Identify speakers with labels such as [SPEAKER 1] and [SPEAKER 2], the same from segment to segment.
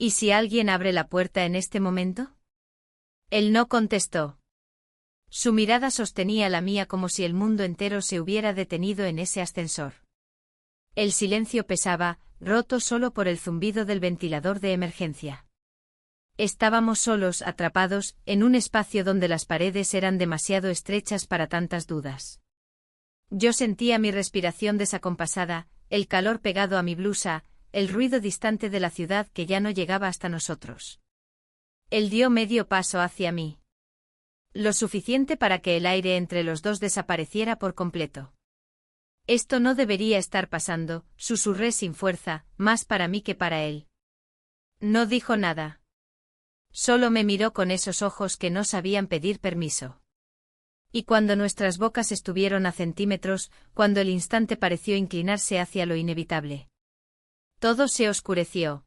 [SPEAKER 1] ¿Y si alguien abre la puerta en este momento? Él no contestó. Su mirada sostenía la mía como si el mundo entero se hubiera detenido en ese ascensor. El silencio pesaba, roto solo por el zumbido del ventilador de emergencia. Estábamos solos, atrapados, en un espacio donde las paredes eran demasiado estrechas para tantas dudas. Yo sentía mi respiración desacompasada, el calor pegado a mi blusa, el ruido distante de la ciudad que ya no llegaba hasta nosotros. Él dio medio paso hacia mí. Lo suficiente para que el aire entre los dos desapareciera por completo. Esto no debería estar pasando, susurré sin fuerza, más para mí que para él. No dijo nada. Solo me miró con esos ojos que no sabían pedir permiso. Y cuando nuestras bocas estuvieron a centímetros, cuando el instante pareció inclinarse hacia lo inevitable. Todo se oscureció.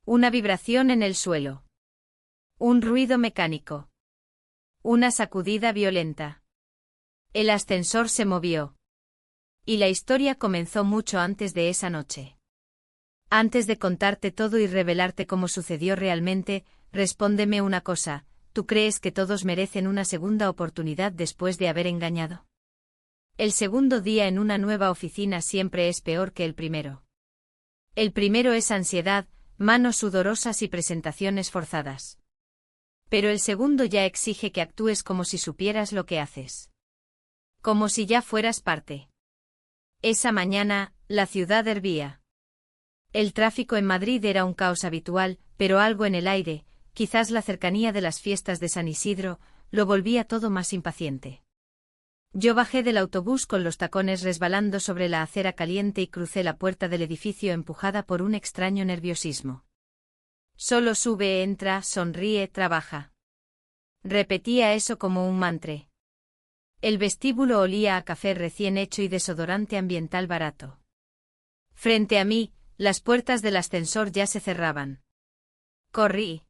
[SPEAKER 1] Una vibración en el suelo. Un ruido mecánico. Una sacudida violenta. El ascensor se movió. Y la historia comenzó mucho antes de esa noche. Antes de contarte todo y revelarte cómo sucedió realmente, respóndeme una cosa, ¿tú crees que todos merecen una segunda oportunidad después de haber engañado? El segundo día en una nueva oficina siempre es peor que el primero. El primero es ansiedad, manos sudorosas y presentaciones forzadas. Pero el segundo ya exige que actúes como si supieras lo que haces. Como si ya fueras parte. Esa mañana, la ciudad hervía. El tráfico en Madrid era un caos habitual, pero algo en el aire, quizás la cercanía de las fiestas de San Isidro, lo volvía todo más impaciente. Yo bajé del autobús con los tacones resbalando sobre la acera caliente y crucé la puerta del edificio empujada por un extraño nerviosismo. Solo sube, entra, sonríe, trabaja. Repetía eso como un mantra. El vestíbulo olía a café recién hecho y desodorante ambiental barato. Frente a mí, las puertas del ascensor ya se cerraban. Corrí.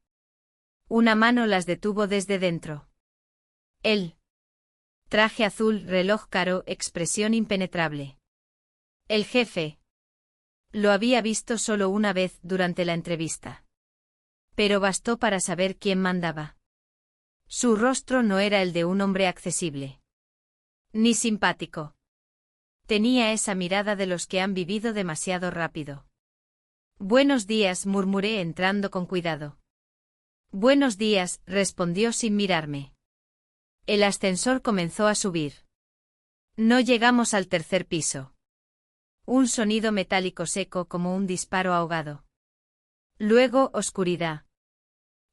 [SPEAKER 1] Una mano las detuvo desde dentro. Él. Traje azul, reloj caro, expresión impenetrable. El jefe. Lo había visto solo una vez durante la entrevista. Pero bastó para saber quién mandaba. Su rostro no era el de un hombre accesible. Ni simpático. Tenía esa mirada de los que han vivido demasiado rápido. Buenos días, murmuré entrando con cuidado. Buenos días, respondió sin mirarme. El ascensor comenzó a subir. No llegamos al tercer piso. Un sonido metálico seco como un disparo ahogado. Luego, oscuridad.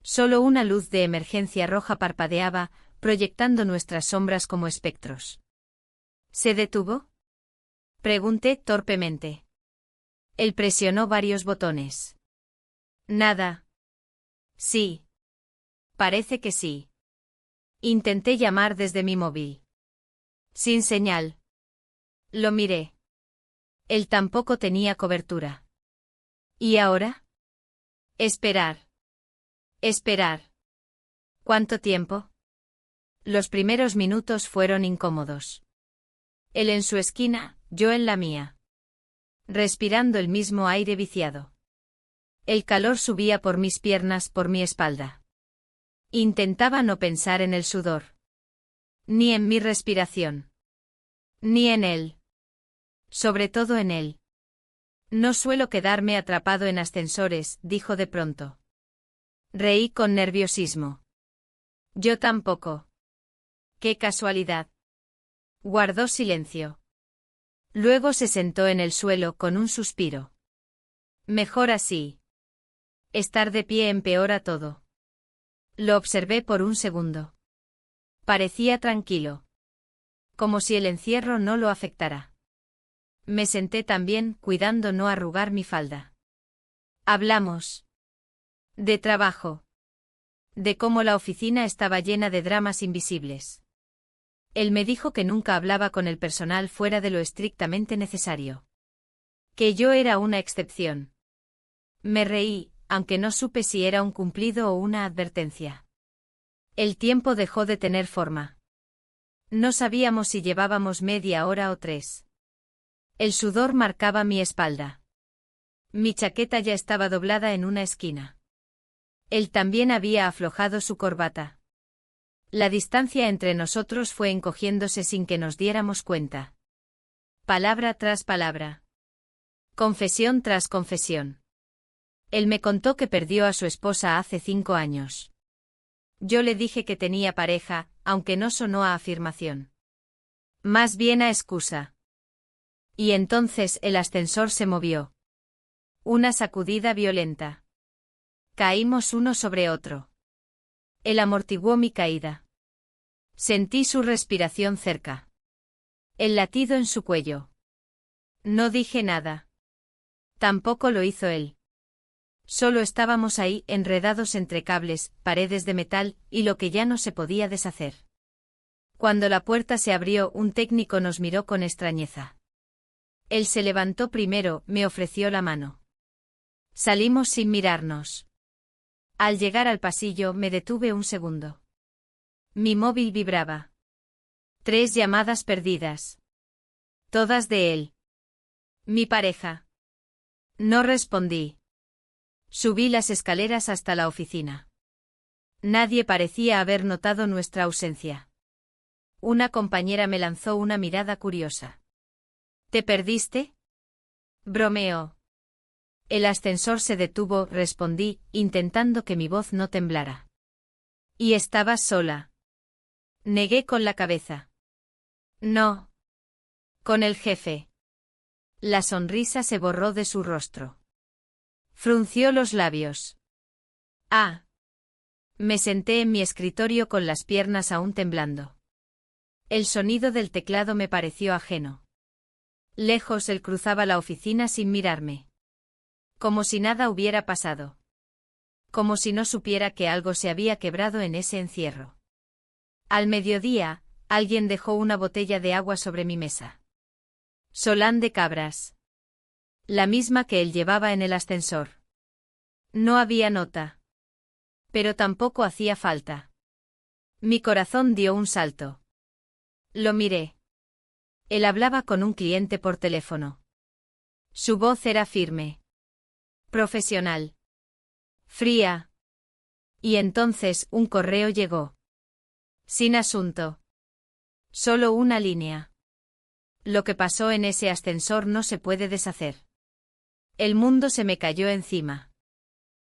[SPEAKER 1] Solo una luz de emergencia roja parpadeaba, proyectando nuestras sombras como espectros. ¿Se detuvo? Pregunté torpemente. Él presionó varios botones. Nada. Sí. Parece que sí. Intenté llamar desde mi móvil. Sin señal. Lo miré. Él tampoco tenía cobertura. ¿Y ahora? Esperar. Esperar. ¿Cuánto tiempo? Los primeros minutos fueron incómodos. Él en su esquina, yo en la mía. Respirando el mismo aire viciado. El calor subía por mis piernas, por mi espalda. Intentaba no pensar en el sudor. Ni en mi respiración. Ni en él. Sobre todo en él. No suelo quedarme atrapado en ascensores, dijo de pronto. Reí con nerviosismo. Yo tampoco. ¡Qué casualidad! Guardó silencio. Luego se sentó en el suelo con un suspiro. Mejor así. Estar de pie empeora todo. Lo observé por un segundo. Parecía tranquilo. Como si el encierro no lo afectara. Me senté también, cuidando no arrugar mi falda. Hablamos. De trabajo. De cómo la oficina estaba llena de dramas invisibles. Él me dijo que nunca hablaba con el personal fuera de lo estrictamente necesario. Que yo era una excepción. Me reí, aunque no supe si era un cumplido o una advertencia. El tiempo dejó de tener forma. No sabíamos si llevábamos media hora o 3. El sudor marcaba mi espalda. Mi chaqueta ya estaba doblada en una esquina. Él también había aflojado su corbata. La distancia entre nosotros fue encogiéndose sin que nos diéramos cuenta. Palabra tras palabra. Confesión tras confesión. Él me contó que perdió a su esposa hace 5 años. Yo le dije que tenía pareja, aunque no sonó a afirmación. Más bien a excusa. Y entonces el ascensor se movió. Una sacudida violenta. Caímos uno sobre otro. Él amortiguó mi caída. Sentí su respiración cerca. El latido en su cuello. No dije nada. Tampoco lo hizo él. Solo estábamos ahí enredados entre cables, paredes de metal, y lo que ya no se podía deshacer. Cuando la puerta se abrió, un técnico nos miró con extrañeza. Él se levantó primero, me ofreció la mano. Salimos sin mirarnos. Al llegar al pasillo me detuve un segundo. Mi móvil vibraba. 3 llamadas perdidas. Todas de él. Mi pareja. No respondí. Subí las escaleras hasta la oficina. Nadie parecía haber notado nuestra ausencia. Una compañera me lanzó una mirada curiosa. ¿Te perdiste? Bromeó. El ascensor se detuvo, respondí, intentando que mi voz no temblara. ¿Y estabas sola? Negué con la cabeza. No. Con el jefe. La sonrisa se borró de su rostro. Frunció los labios. Ah. Me senté en mi escritorio con las piernas aún temblando. El sonido del teclado me pareció ajeno. Lejos él cruzaba la oficina sin mirarme. Como si nada hubiera pasado. Como si no supiera que algo se había quebrado en ese encierro. Al mediodía, alguien dejó una botella de agua sobre mi mesa. Solán de Cabras. La misma que él llevaba en el ascensor. No había nota. Pero tampoco hacía falta. Mi corazón dio un salto. Lo miré. Él hablaba con un cliente por teléfono. Su voz era firme. Profesional. Fría. Y entonces un correo llegó. Sin asunto. Solo una línea. Lo que pasó en ese ascensor no se puede deshacer. El mundo se me cayó encima.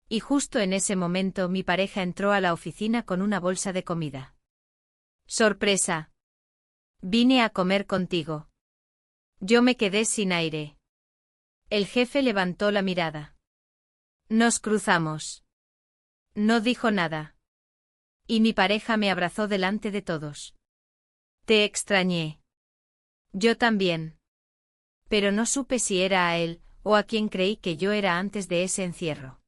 [SPEAKER 1] Y justo en ese momento mi pareja entró a la oficina con una bolsa de comida. Sorpresa. Vine a comer contigo. Yo me quedé sin aire. El jefe levantó la mirada. Nos cruzamos. No dijo nada. Y mi pareja me abrazó delante de todos. Te extrañé. Yo también. Pero no supe si era a él, o a quien creí que yo era antes de ese encierro.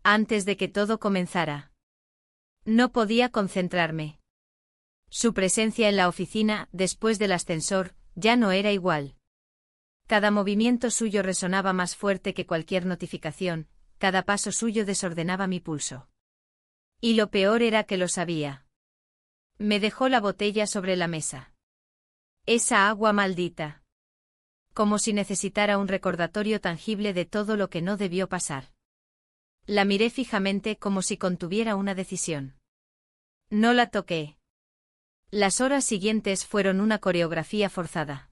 [SPEAKER 1] Antes de que todo comenzara. No podía concentrarme. Su presencia en la oficina, después del ascensor, ya no era igual. Cada movimiento suyo resonaba más fuerte que cualquier notificación, cada paso suyo desordenaba mi pulso. Y lo peor era que lo sabía. Me dejó la botella sobre la mesa. Esa agua maldita. Como si necesitara un recordatorio tangible de todo lo que no debió pasar. La miré fijamente como si contuviera una decisión. No la toqué. Las horas siguientes fueron una coreografía forzada.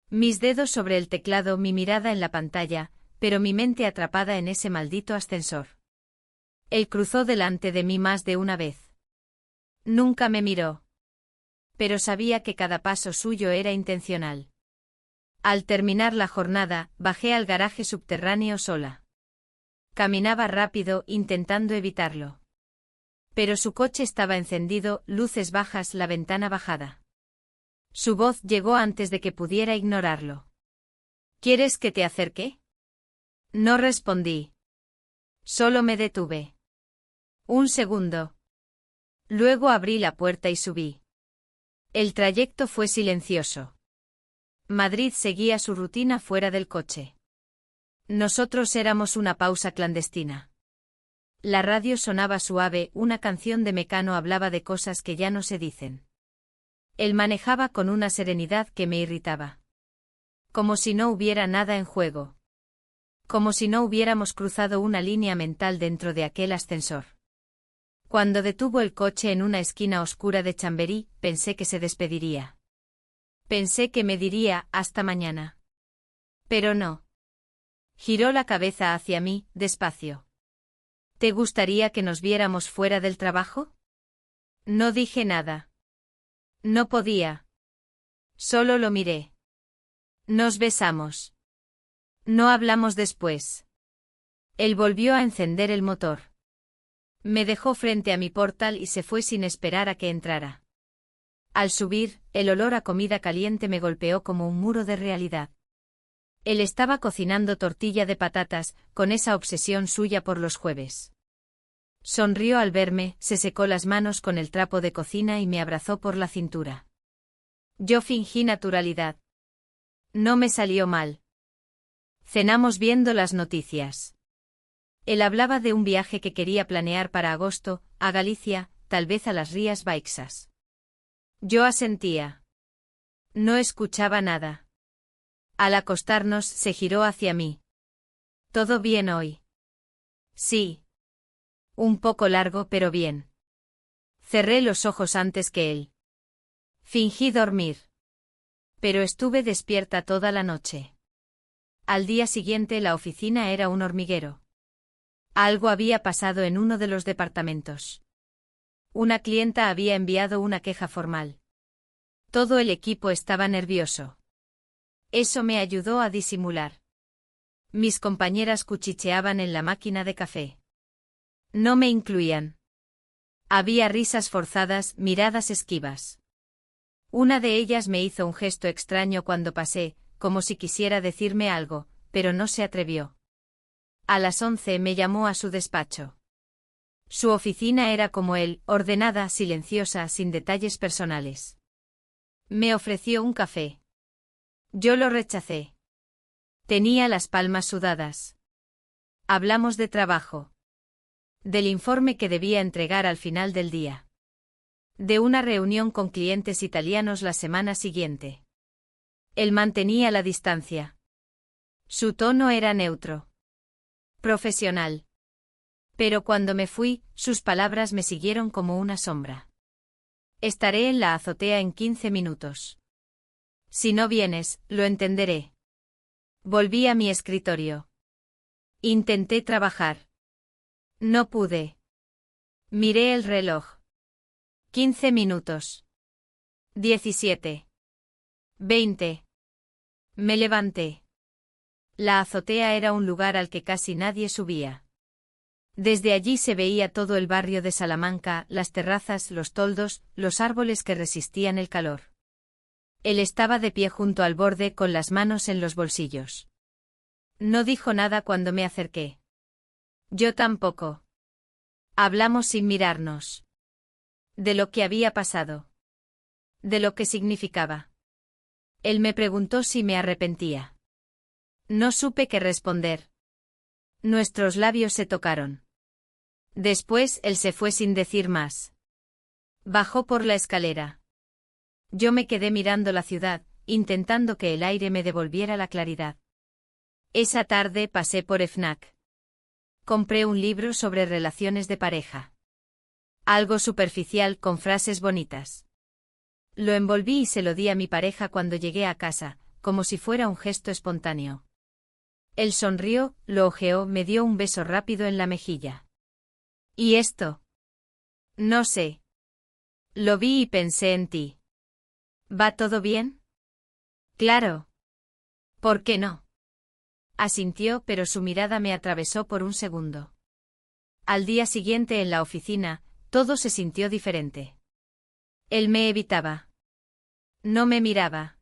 [SPEAKER 1] Mis dedos sobre el teclado, mi mirada en la pantalla, pero mi mente atrapada en ese maldito ascensor. Él cruzó delante de mí más de una vez. Nunca me miró. Pero sabía que cada paso suyo era intencional. Al terminar la jornada, bajé al garaje subterráneo sola. Caminaba rápido, intentando evitarlo. Pero su coche estaba encendido, luces bajas, la ventana bajada. Su voz llegó antes de que pudiera ignorarlo. ¿Quieres que te acerque? No respondí. Solo me detuve. Un segundo. Luego abrí la puerta y subí. El trayecto fue silencioso. Madrid seguía su rutina fuera del coche. Nosotros éramos una pausa clandestina. La radio sonaba suave, una canción de Mecano hablaba de cosas que ya no se dicen. Él manejaba con una serenidad que me irritaba. Como si no hubiera nada en juego. Como si no hubiéramos cruzado una línea mental dentro de aquel ascensor. Cuando detuvo el coche en una esquina oscura de Chamberí, pensé que se despediría. Pensé que me diría, hasta mañana. Pero no. Giró la cabeza hacia mí, despacio. ¿Te gustaría que nos viéramos fuera del trabajo? No dije nada. No podía. Solo lo miré. Nos besamos. No hablamos después. Él volvió a encender el motor. Me dejó frente a mi portal y se fue sin esperar a que entrara. Al subir, el olor a comida caliente me golpeó como un muro de realidad. Él estaba cocinando tortilla de patatas, con esa obsesión suya por los jueves. Sonrió al verme, se secó las manos con el trapo de cocina y me abrazó por la cintura. Yo fingí naturalidad. No me salió mal. Cenamos viendo las noticias. Él hablaba de un viaje que quería planear para agosto, a Galicia, tal vez a las Rías Baixas. Yo asentía. No escuchaba nada. Al acostarnos se giró hacia mí. ¿Todo bien hoy? Sí. Un poco largo pero bien. Cerré los ojos antes que él. Fingí dormir. Pero estuve despierta toda la noche. Al día siguiente la oficina era un hormiguero. Algo había pasado en uno de los departamentos. Una clienta había enviado una queja formal. Todo el equipo estaba nervioso. Eso me ayudó a disimular. Mis compañeras cuchicheaban en la máquina de café. No me incluían. Había risas forzadas, miradas esquivas. Una de ellas me hizo un gesto extraño cuando pasé, como si quisiera decirme algo, pero no se atrevió. A las 11 me llamó a su despacho. Su oficina era como él, ordenada, silenciosa, sin detalles personales. Me ofreció un café. Yo lo rechacé. Tenía las palmas sudadas. Hablamos de trabajo. Del informe que debía entregar al final del día. De una reunión con clientes italianos la semana siguiente. Él mantenía la distancia. Su tono era neutro. Profesional. Pero cuando me fui, sus palabras me siguieron como una sombra. Estaré en la azotea en 15 minutos. Si no vienes, lo entenderé. Volví a mi escritorio. Intenté trabajar. No pude. Miré el reloj. 15 minutos. 17. 20. Me levanté. La azotea era un lugar al que casi nadie subía. Desde allí se veía todo el barrio de Salamanca, las terrazas, los toldos, los árboles que resistían el calor. Él estaba de pie junto al borde con las manos en los bolsillos. No dijo nada cuando me acerqué. Yo tampoco. Hablamos sin mirarnos. De lo que había pasado. De lo que significaba. Él me preguntó si me arrepentía. No supe qué responder. Nuestros labios se tocaron. Después él se fue sin decir más. Bajó por la escalera. Yo me quedé mirando la ciudad, intentando que el aire me devolviera la claridad. Esa tarde pasé por FNAC. Compré un libro sobre relaciones de pareja. Algo superficial con frases bonitas. Lo envolví y se lo di a mi pareja cuando llegué a casa, como si fuera un gesto espontáneo. Él sonrió, lo ojeó, me dio un beso rápido en la mejilla. ¿Y esto? No sé. Lo vi y pensé en ti. ¿Va todo bien? Claro. ¿Por qué no? Asintió, pero su mirada me atravesó por un segundo. Al día siguiente en la oficina, todo se sintió diferente. Él me evitaba. No me miraba.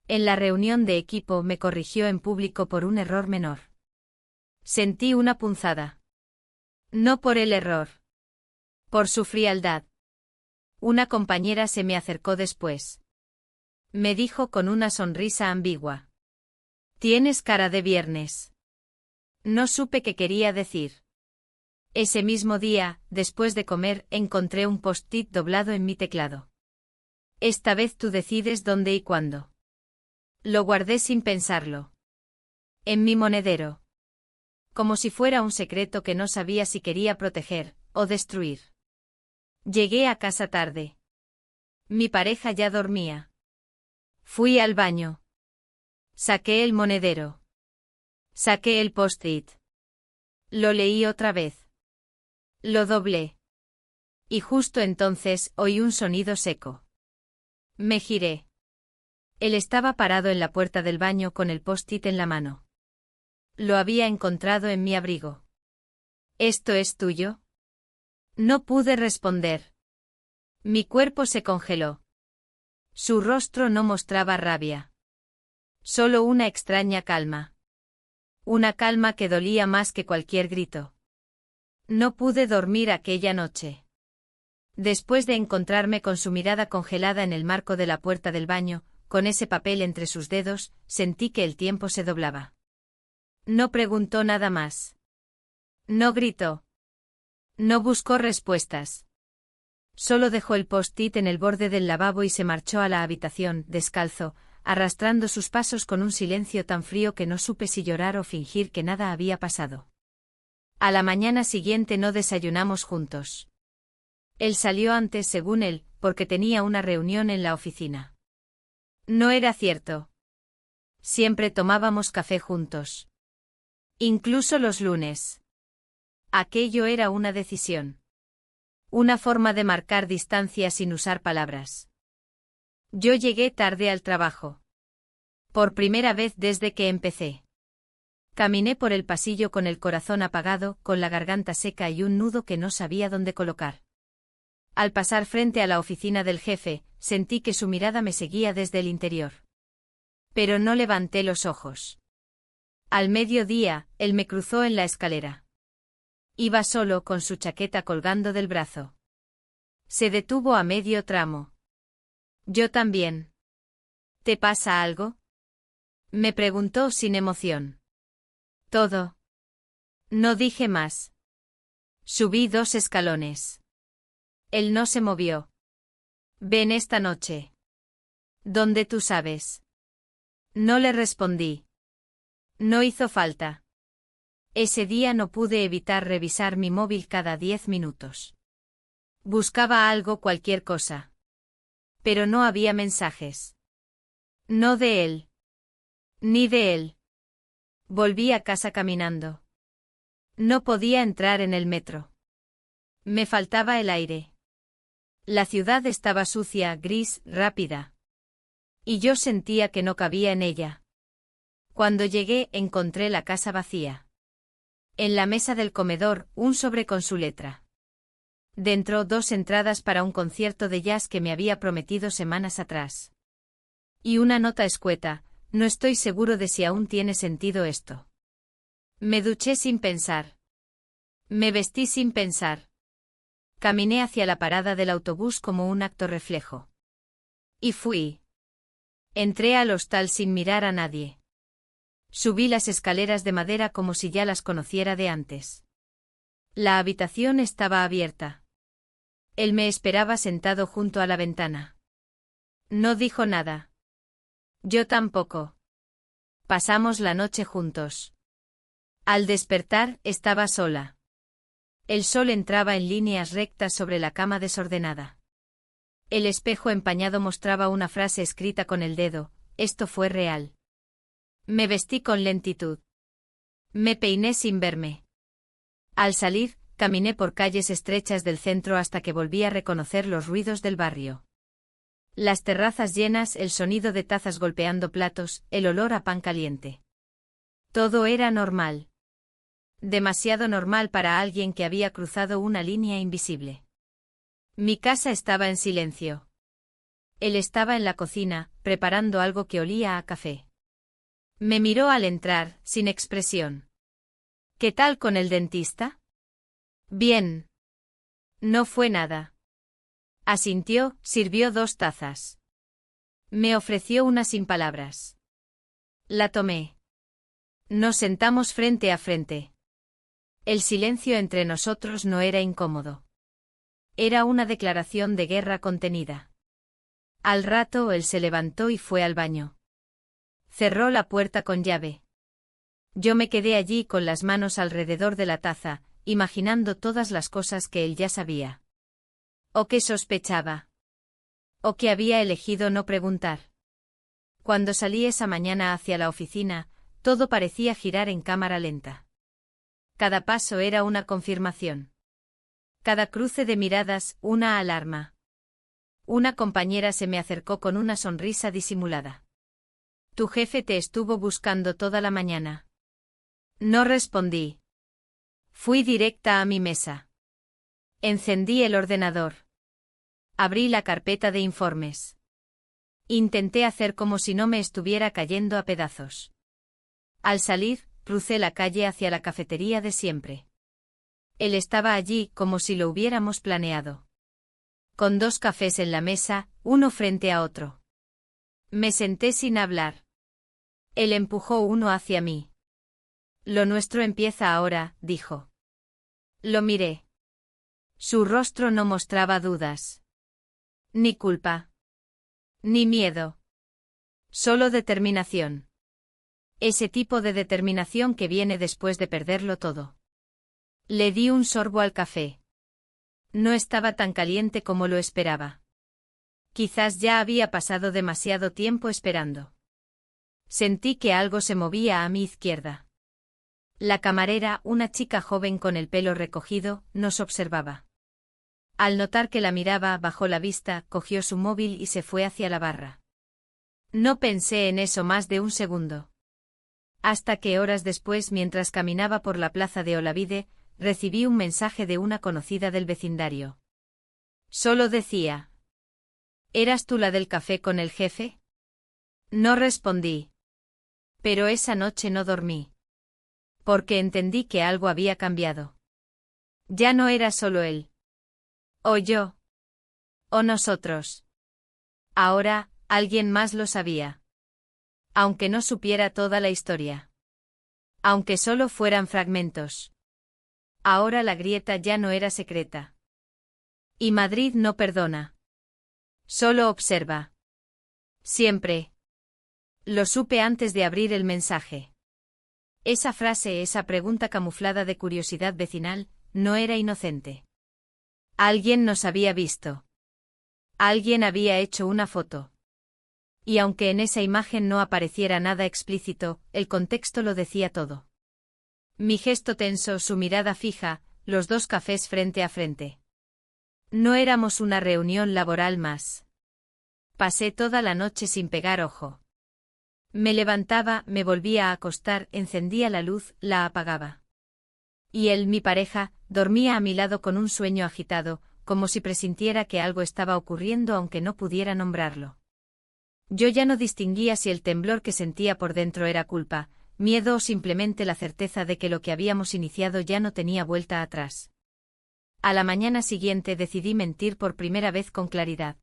[SPEAKER 1] En la reunión de equipo me corrigió en público por un error menor. Sentí una punzada. No por el error. Por su frialdad. Una compañera se me acercó después. Me dijo con una sonrisa ambigua. Tienes cara de viernes. No supe qué quería decir. Ese mismo día, después de comer, encontré un post-it doblado en mi teclado. Esta vez tú decides dónde y cuándo. Lo guardé sin pensarlo. En mi monedero. como si fuera un secreto que no sabía si quería proteger o destruir. Llegué a casa tarde. Mi pareja ya dormía. Fui al baño. Saqué el monedero. Saqué el post-it. Lo leí otra vez. Lo doblé. Y justo entonces oí un sonido seco. Me giré. Él estaba parado en la puerta del baño con el post-it en la mano. Lo había encontrado en mi abrigo. ¿Esto es tuyo? No pude responder. Mi cuerpo se congeló. Su rostro no mostraba rabia. Solo una extraña calma. Una calma que dolía más que cualquier grito. No pude dormir aquella noche. Después de encontrarme con su mirada congelada en el marco de la puerta del baño, con ese papel entre sus dedos, sentí que el tiempo se doblaba. No preguntó nada más. No gritó. No buscó respuestas. Solo dejó el post-it en el borde del lavabo y se marchó a la habitación, descalzo, arrastrando sus pasos con un silencio tan frío que no supe si llorar o fingir que nada había pasado. A la mañana siguiente no desayunamos juntos. Él salió antes, según él, porque tenía una reunión en la oficina. No era cierto. Siempre tomábamos café juntos. Incluso los lunes. Aquello era una decisión. Una forma de marcar distancia sin usar palabras. Yo llegué tarde al trabajo. Por primera vez desde que empecé. Caminé por el pasillo con el corazón apagado, con la garganta seca y un nudo que no sabía dónde colocar. Al pasar frente a la oficina del jefe, sentí que su mirada me seguía desde el interior. Pero no levanté los ojos. Al mediodía, él me cruzó en la escalera. Iba solo con su chaqueta colgando del brazo. Se detuvo a medio tramo. Yo también. ¿Te pasa algo? Me preguntó sin emoción. Todo. No dije más. Subí 2 escalones. Él no se movió. Ven esta noche. ¿Dónde tú sabes? No le respondí. No hizo falta. Ese día no pude evitar revisar mi móvil cada 10 minutos. Buscaba algo, cualquier cosa. Pero no había mensajes. No de él. Ni de él. Volví a casa caminando. No podía entrar en el metro. Me faltaba el aire. La ciudad estaba sucia, gris, rápida. Y yo sentía que no cabía en ella. Cuando llegué, encontré la casa vacía. En la mesa del comedor, un sobre con su letra. Dentro, 2 entradas para un concierto de jazz que me había prometido semanas atrás. Y una nota escueta: no estoy seguro de si aún tiene sentido esto. Me duché sin pensar. Me vestí sin pensar. Caminé hacia la parada del autobús como un acto reflejo. Y fui. Entré al hostal sin mirar a nadie. Subí las escaleras de madera como si ya las conociera de antes. La habitación estaba abierta. Él me esperaba sentado junto a la ventana. No dijo nada. Yo tampoco. Pasamos la noche juntos. Al despertar, estaba sola. El sol entraba en líneas rectas sobre la cama desordenada. El espejo empañado mostraba una frase escrita con el dedo: esto fue real. Me vestí con lentitud. Me peiné sin verme. Al salir, caminé por calles estrechas del centro hasta que volví a reconocer los ruidos del barrio. Las terrazas llenas, el sonido de tazas golpeando platos, el olor a pan caliente. Todo era normal. Demasiado normal para alguien que había cruzado una línea invisible. Mi casa estaba en silencio. Él estaba en la cocina, preparando algo que olía a café. Me miró al entrar, sin expresión. ¿Qué tal con el dentista? Bien. No fue nada. Asintió, sirvió 2 tazas. Me ofreció una sin palabras. La tomé. Nos sentamos frente a frente. El silencio entre nosotros no era incómodo. Era una declaración de guerra contenida. Al rato él se levantó y fue al baño. Cerró la puerta con llave. Yo me quedé allí con las manos alrededor de la taza, imaginando todas las cosas que él ya sabía. O que sospechaba. O que había elegido no preguntar. Cuando salí esa mañana hacia la oficina, todo parecía girar en cámara lenta. Cada paso era una confirmación. Cada cruce de miradas, una alarma. Una compañera se me acercó con una sonrisa disimulada. Tu jefe te estuvo buscando toda la mañana. No respondí. Fui directa a mi mesa. Encendí el ordenador. Abrí la carpeta de informes. Intenté hacer como si no me estuviera cayendo a pedazos. Al salir, crucé la calle hacia la cafetería de siempre. Él estaba allí como si lo hubiéramos planeado. Con 2 cafés en la mesa, uno frente a otro. Me senté sin hablar. Él empujó uno hacia mí. Lo nuestro empieza ahora, dijo. Lo miré. Su rostro no mostraba dudas. Ni culpa. Ni miedo. Solo determinación. Ese tipo de determinación que viene después de perderlo todo. Le di un sorbo al café. No estaba tan caliente como lo esperaba. Quizás ya había pasado demasiado tiempo esperando. Sentí que algo se movía a mi izquierda. La camarera, una chica joven con el pelo recogido, nos observaba. Al notar que la miraba, bajó la vista, cogió su móvil y se fue hacia la barra. No pensé en eso más de un segundo. Hasta que horas después, mientras caminaba por la plaza de Olavide, recibí un mensaje de una conocida del vecindario. Solo decía: ¿Eras tú la del café con el jefe? No respondí. Pero esa noche no dormí. Porque entendí que algo había cambiado. Ya no era solo él. O yo. O nosotros. Ahora, alguien más lo sabía. Aunque no supiera toda la historia. Aunque solo fueran fragmentos. Ahora la grieta ya no era secreta. Y Madrid no perdona. Solo observa. Siempre. Lo supe antes de abrir el mensaje. Esa frase, esa pregunta camuflada de curiosidad vecinal, no era inocente. Alguien nos había visto. Alguien había hecho una foto. Y aunque en esa imagen no apareciera nada explícito, el contexto lo decía todo. Mi gesto tenso, su mirada fija, los 2 cafés frente a frente. No éramos una reunión laboral más. Pasé toda la noche sin pegar ojo. Me levantaba, me volvía a acostar, encendía la luz, la apagaba. Y él, mi pareja, dormía a mi lado con un sueño agitado, como si presintiera que algo estaba ocurriendo aunque no pudiera nombrarlo. Yo ya no distinguía si el temblor que sentía por dentro era culpa, miedo o simplemente la certeza de que lo que habíamos iniciado ya no tenía vuelta atrás. A la mañana siguiente decidí mentir por primera vez con claridad.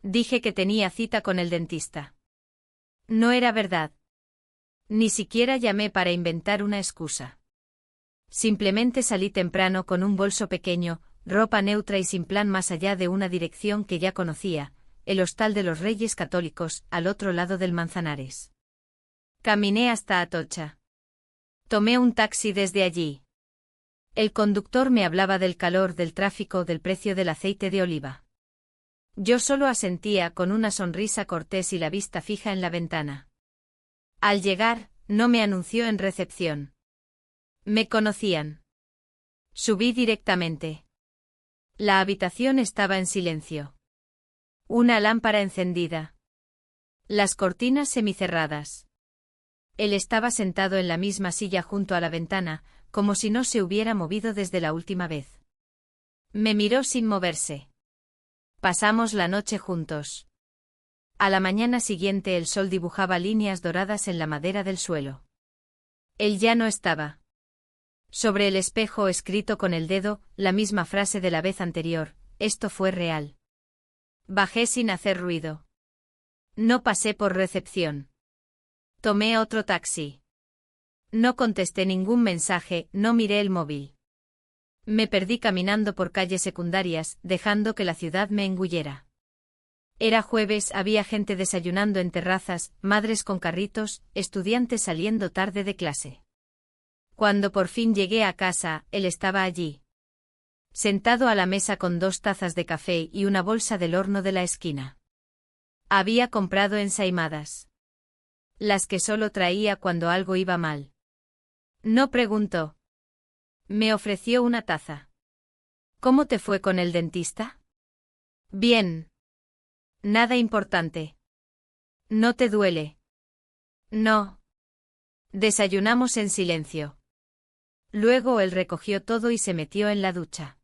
[SPEAKER 1] Dije que tenía cita con el dentista. No era verdad. Ni siquiera llamé para inventar una excusa. Simplemente salí temprano con un bolso pequeño, ropa neutra y sin plan más allá de una dirección que ya conocía, el Hostal de los Reyes Católicos, al otro lado del Manzanares. Caminé hasta Atocha. Tomé un taxi desde allí. El conductor me hablaba del calor, del tráfico, del precio del aceite de oliva. Yo solo asentía con una sonrisa cortés y la vista fija en la ventana. Al llegar, no me anunció en recepción. Me conocían. Subí directamente. La habitación estaba en silencio. Una lámpara encendida. Las cortinas semicerradas. Él estaba sentado en la misma silla junto a la ventana, como si no se hubiera movido desde la última vez. Me miró sin moverse. Pasamos la noche juntos. A la mañana siguiente el sol dibujaba líneas doradas en la madera del suelo. Él ya no estaba. Sobre el espejo escrito con el dedo, la misma frase de la vez anterior: esto fue real. Bajé sin hacer ruido. No pasé por recepción. Tomé otro taxi. No contesté ningún mensaje, no miré el móvil. Me perdí caminando por calles secundarias, dejando que la ciudad me engullera. Era jueves, había gente desayunando en terrazas, madres con carritos, estudiantes saliendo tarde de clase. Cuando por fin llegué a casa, él estaba allí. Sentado a la mesa con 2 tazas de café y una bolsa del horno de la esquina. Había comprado ensaimadas. Las que solo traía cuando algo iba mal. No preguntó. Me ofreció una taza. ¿Cómo te fue con el dentista? Bien. Nada importante. ¿No te duele? No. Desayunamos en silencio. Luego él recogió todo y se metió en la ducha.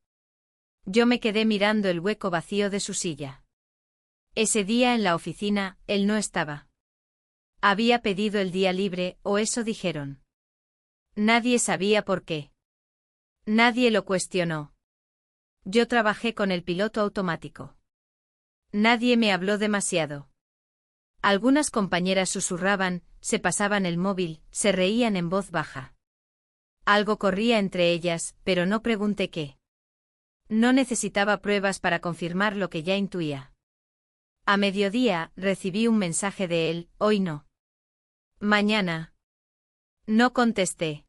[SPEAKER 1] Yo me quedé mirando el hueco vacío de su silla. Ese día en la oficina, él no estaba. Había pedido el día libre, o eso dijeron. Nadie sabía por qué. Nadie lo cuestionó. Yo trabajé con el piloto automático. Nadie me habló demasiado. Algunas compañeras susurraban, se pasaban el móvil, se reían en voz baja. Algo corría entre ellas, pero no pregunté qué. No necesitaba pruebas para confirmar lo que ya intuía. A mediodía, recibí un mensaje de él, hoy no. Mañana. No contesté.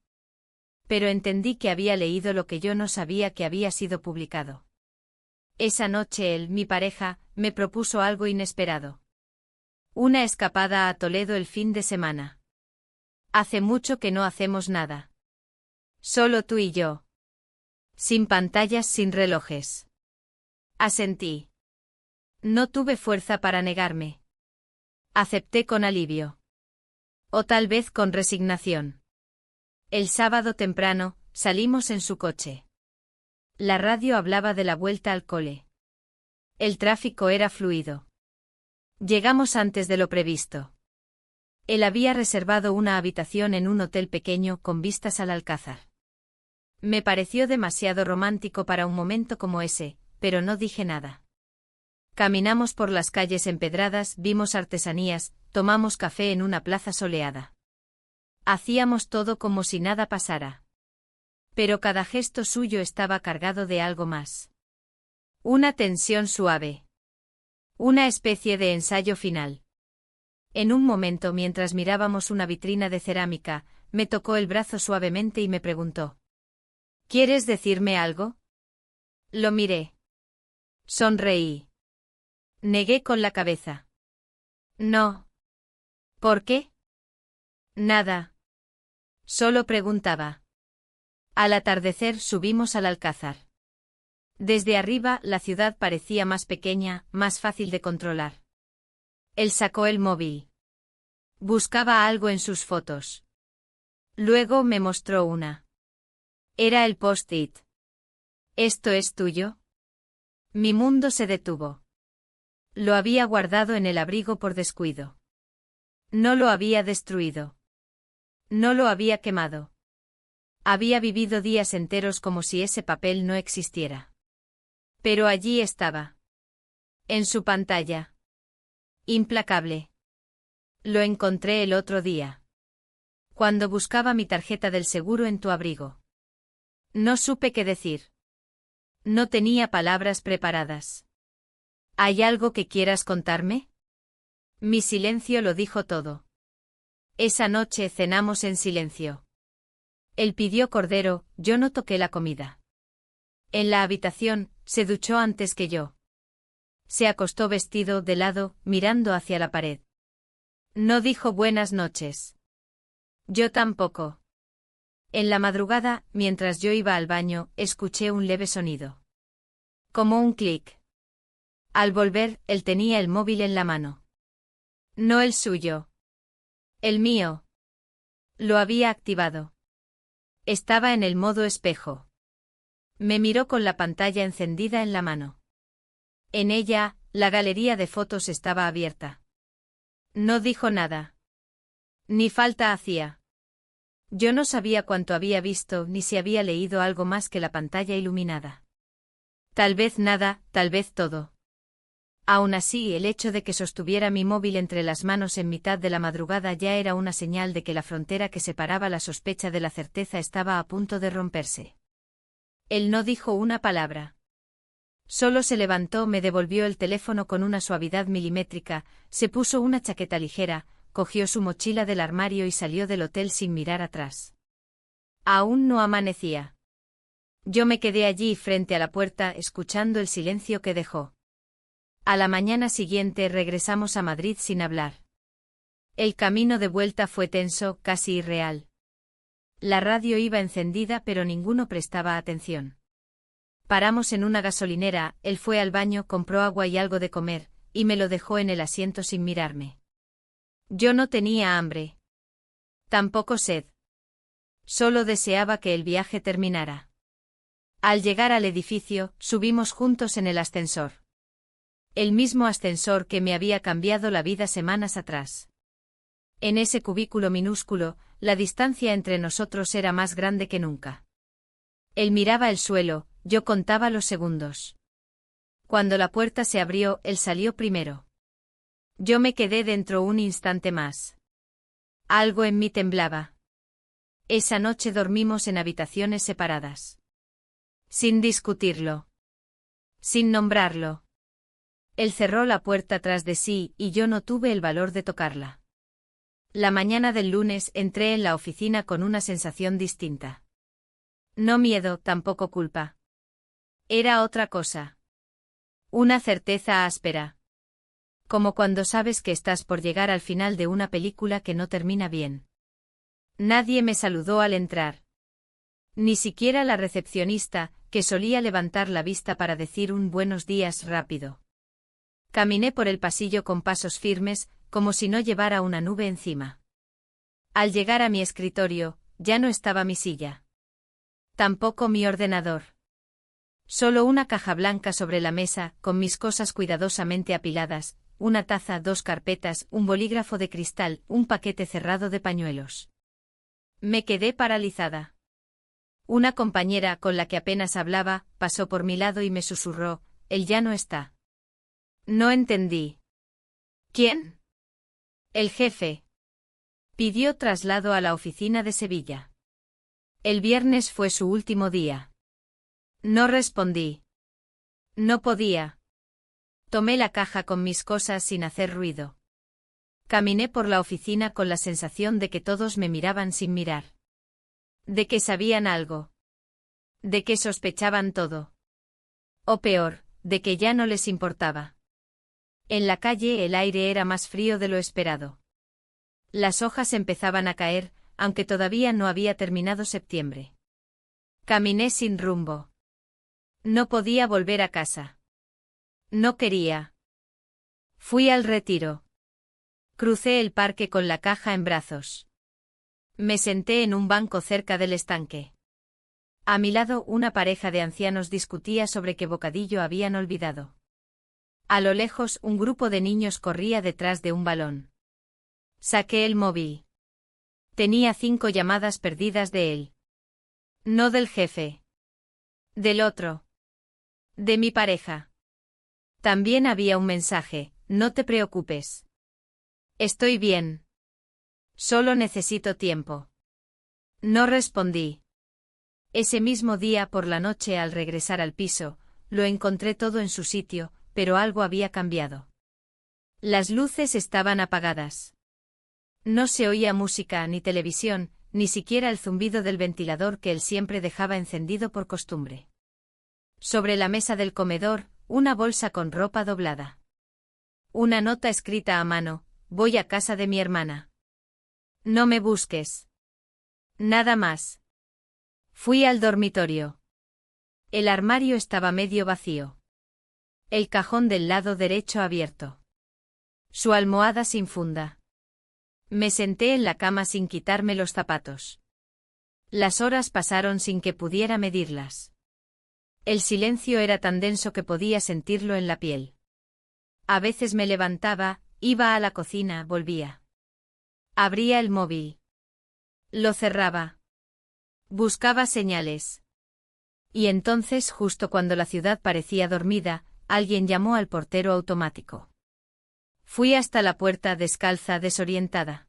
[SPEAKER 1] Pero entendí que había leído lo que yo no sabía que había sido publicado. Esa noche él, mi pareja, me propuso algo inesperado. Una escapada a Toledo el fin de semana. Hace mucho que no hacemos nada. Solo tú y yo. Sin pantallas, sin relojes. Asentí. No tuve fuerza para negarme. Acepté con alivio. O tal vez con resignación. El sábado temprano, salimos en su coche. La radio hablaba de la vuelta al cole. El tráfico era fluido. Llegamos antes de lo previsto. Él había reservado una habitación en un hotel pequeño con vistas al Alcázar. Me pareció demasiado romántico para un momento como ese, pero no dije nada. Caminamos por las calles empedradas, vimos artesanías, tomamos café en una plaza soleada. Hacíamos todo como si nada pasara. Pero cada gesto suyo estaba cargado de algo más. Una tensión suave. Una especie de ensayo final. En un momento, mientras mirábamos una vitrina de cerámica, me tocó el brazo suavemente y me preguntó: ¿Quieres decirme algo? Lo miré. Sonreí. Negué con la cabeza. No. ¿Por qué? Nada. Solo preguntaba. Al atardecer subimos al Alcázar. Desde arriba la ciudad parecía más pequeña, más fácil de controlar. Él sacó el móvil. Buscaba algo en sus fotos. Luego me mostró una. Era el post-it. ¿Esto es tuyo? Mi mundo se detuvo. Lo había guardado en el abrigo por descuido. No lo había destruido. No lo había quemado. Había vivido días enteros como si ese papel no existiera. Pero allí estaba. En su pantalla. Implacable. Lo encontré el otro día. Cuando buscaba mi tarjeta del seguro en tu abrigo. No supe qué decir. No tenía palabras preparadas. ¿Hay algo que quieras contarme? Mi silencio lo dijo todo. Esa noche cenamos en silencio. Él pidió cordero, yo no toqué la comida. En la habitación, se duchó antes que yo. Se acostó vestido de lado, mirando hacia la pared. No dijo buenas noches. Yo tampoco. En la madrugada, mientras yo iba al baño, escuché un leve sonido. Como un clic. Al volver, él tenía el móvil en la mano. No el suyo. El mío. Lo había activado. Estaba en el modo espejo. Me miró con la pantalla encendida en la mano. En ella, la galería de fotos estaba abierta. No dijo nada. Ni falta hacía. Yo no sabía cuánto había visto ni si había leído algo más que la pantalla iluminada. Tal vez nada, tal vez todo. Aún así, el hecho de que sostuviera mi móvil entre las manos en mitad de la madrugada ya era una señal de que la frontera que separaba la sospecha de la certeza estaba a punto de romperse. Él no dijo una palabra. Solo se levantó, me devolvió el teléfono con una suavidad milimétrica, se puso una chaqueta ligera, cogió su mochila del armario y salió del hotel sin mirar atrás. Aún no amanecía. Yo me quedé allí frente a la puerta escuchando el silencio que dejó. A la mañana siguiente regresamos a Madrid sin hablar. El camino de vuelta fue tenso, casi irreal. La radio iba encendida pero ninguno prestaba atención. Paramos en una gasolinera, él fue al baño, compró agua y algo de comer, y me lo dejó en el asiento sin mirarme. Yo no tenía hambre. Tampoco sed. Solo deseaba que el viaje terminara. Al llegar al edificio, subimos juntos en el ascensor. El mismo ascensor que me había cambiado la vida semanas atrás. En ese cubículo minúsculo, la distancia entre nosotros era más grande que nunca. Él miraba el suelo, yo contaba los segundos. Cuando la puerta se abrió, él salió primero. Yo me quedé dentro un instante más. Algo en mí temblaba. Esa noche dormimos en habitaciones separadas. Sin discutirlo. Sin nombrarlo. Él cerró la puerta tras de sí y yo no tuve el valor de tocarla. La mañana del lunes entré en la oficina con una sensación distinta. No miedo, tampoco culpa. Era otra cosa. Una certeza áspera. Como cuando sabes que estás por llegar al final de una película que no termina bien. Nadie me saludó al entrar. Ni siquiera la recepcionista, que solía levantar la vista para decir un buenos días rápido. Caminé por el pasillo con pasos firmes, como si no llevara una nube encima. Al llegar a mi escritorio, ya no estaba mi silla. Tampoco mi ordenador. Solo una caja blanca sobre la mesa, con mis cosas cuidadosamente apiladas, una taza, 2 carpetas, un bolígrafo de cristal, un paquete cerrado de pañuelos. Me quedé paralizada. Una compañera con la que apenas hablaba, pasó por mi lado y me susurró, «Él ya no está». No entendí. ¿Quién? El jefe. Pidió traslado a la oficina de Sevilla. El viernes fue su último día. No respondí. No podía. Tomé la caja con mis cosas sin hacer ruido. Caminé por la oficina con la sensación de que todos me miraban sin mirar. De que sabían algo. De que sospechaban todo. O peor, de que ya no les importaba. En la calle el aire era más frío de lo esperado. Las hojas empezaban a caer, aunque todavía no había terminado septiembre. Caminé sin rumbo. No podía volver a casa. No quería. Fui al Retiro. Crucé el parque con la caja en brazos. Me senté en un banco cerca del estanque. A mi lado una pareja de ancianos discutía sobre qué bocadillo habían olvidado. A lo lejos un grupo de niños corría detrás de un balón. Saqué el móvil. Tenía 5 llamadas perdidas de él. No del jefe. Del otro. De mi pareja. También había un mensaje, no te preocupes. Estoy bien. Solo necesito tiempo. No respondí. Ese mismo día por la noche al regresar al piso, lo encontré todo en su sitio, pero algo había cambiado. Las luces estaban apagadas. No se oía música ni televisión, ni siquiera el zumbido del ventilador que él siempre dejaba encendido por costumbre. Sobre la mesa del comedor, una bolsa con ropa doblada. Una nota escrita a mano, voy a casa de mi hermana. No me busques. Nada más. Fui al dormitorio. El armario estaba medio vacío. El cajón del lado derecho abierto. Su almohada sin funda. Me senté en la cama sin quitarme los zapatos. Las horas pasaron sin que pudiera medirlas. El silencio era tan denso que podía sentirlo en la piel. A veces me levantaba, iba a la cocina, volvía. Abría el móvil. Lo cerraba. Buscaba señales. Y entonces, justo cuando la ciudad parecía dormida, alguien llamó al portero automático. Fui hasta la puerta descalza, desorientada.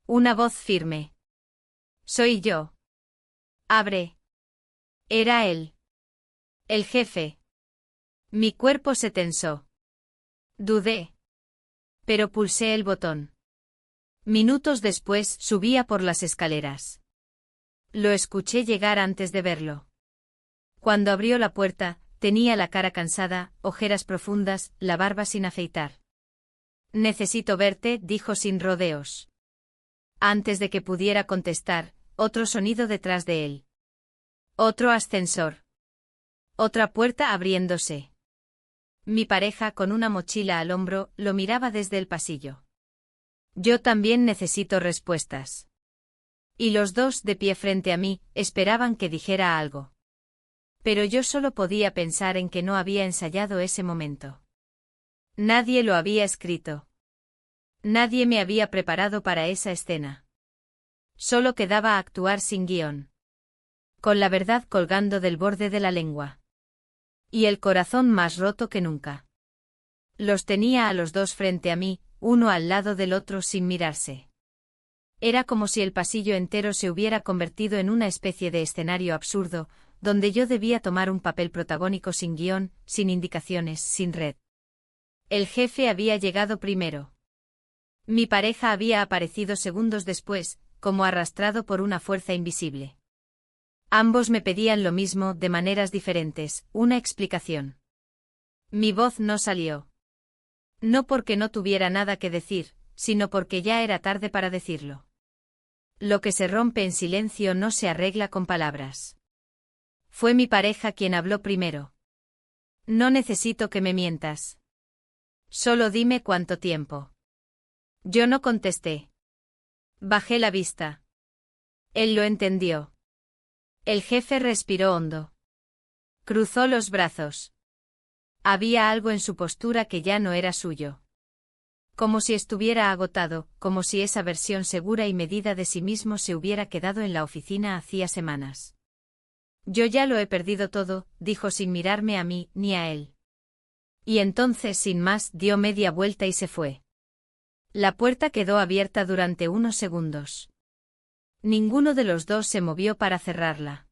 [SPEAKER 1] Una voz firme. Soy yo. Abre. Era él. El jefe. Mi cuerpo se tensó. Dudé. Pero pulsé el botón. Minutos después subía por las escaleras. Lo escuché llegar antes de verlo. Cuando abrió la puerta, tenía la cara cansada, ojeras profundas, la barba sin afeitar. Necesito verte, dijo sin rodeos. Antes de que pudiera contestar, otro sonido detrás de él. Otro ascensor. Otra puerta abriéndose. Mi pareja, con una mochila al hombro, lo miraba desde el pasillo. Yo también necesito respuestas. Y los dos, de pie frente a mí, esperaban que dijera algo. Pero yo solo podía pensar en que no había ensayado ese momento. Nadie lo había escrito. Nadie me había preparado para esa escena. Solo quedaba actuar sin guión. Con la verdad colgando del borde de la lengua. Y el corazón más roto que nunca. Los tenía a los dos frente a mí, uno al lado del otro sin mirarse. Era como si el pasillo entero se hubiera convertido en una especie de escenario absurdo, donde yo debía tomar un papel protagónico sin guión, sin indicaciones, sin red. El jefe había llegado primero. Mi pareja había aparecido segundos después, como arrastrado por una fuerza invisible. Ambos me pedían lo mismo, de maneras diferentes, una explicación. Mi voz no salió. No porque no tuviera nada que decir, sino porque ya era tarde para decirlo. Lo que se rompe en silencio no se arregla con palabras. Fue mi pareja quien habló primero. No necesito que me mientas. Solo dime cuánto tiempo. Yo no contesté. Bajé la vista. Él lo entendió. El jefe respiró hondo. Cruzó los brazos. Había algo en su postura que ya no era suyo. Como si estuviera agotado, como si esa versión segura y medida de sí mismo se hubiera quedado en la oficina hacía semanas. Yo ya lo he perdido todo, dijo sin mirarme a mí ni a él. Y entonces, sin más, dio media vuelta y se fue. La puerta quedó abierta durante unos segundos. Ninguno de los dos se movió para cerrarla.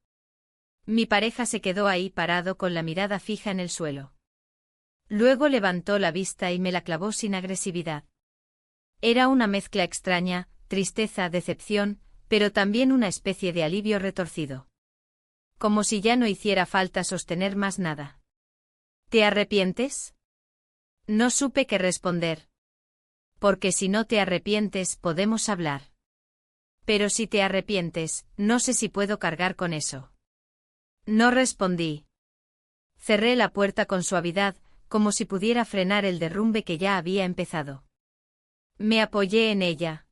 [SPEAKER 1] Mi pareja se quedó ahí parado con la mirada fija en el suelo. Luego levantó la vista y me la clavó sin agresividad. Era una mezcla extraña, tristeza, decepción, pero también una especie de alivio retorcido. Como si ya no hiciera falta sostener más nada. ¿Te arrepientes? No supe qué responder. Porque si no te arrepientes, podemos hablar. Pero si te arrepientes, no sé si puedo cargar con eso. No respondí. Cerré la puerta con suavidad, como si pudiera frenar el derrumbe que ya había empezado. Me apoyé en ella.